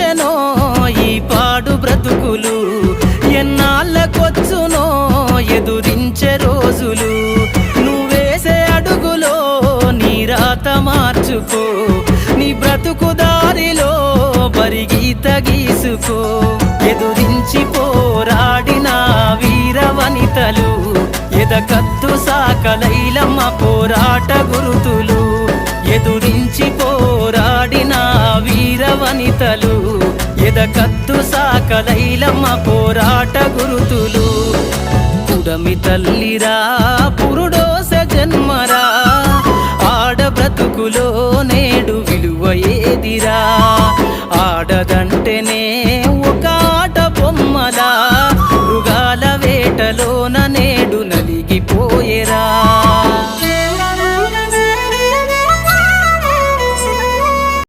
ఎదురించెనో ఈ పాడు బ్రతుకులు, ఎన్నాళ్ళకొచ్చునో ఎదురించే రోజులు. నువ్వేసే అడుగులో నీ రాత మార్చుకో, నీ బ్రతుకు దారిలో బరిగీత గీసుకో. ఎదురించి పోరాడిన వీర వనితలు, ఎదకత్తు సాకలైలమ్మ పోరాట గురుతులు. ఎదురించి పోరాడిన వీర వనితలు, ఎదకత్తు సాకలైలమ్మ పోరాట గురుతులు. పుడమి తల్లిరా పురుడోస జన్మరా, ఆడ బ్రతుకులో నేడు విలువ ఏదిరా. ఆడదంటే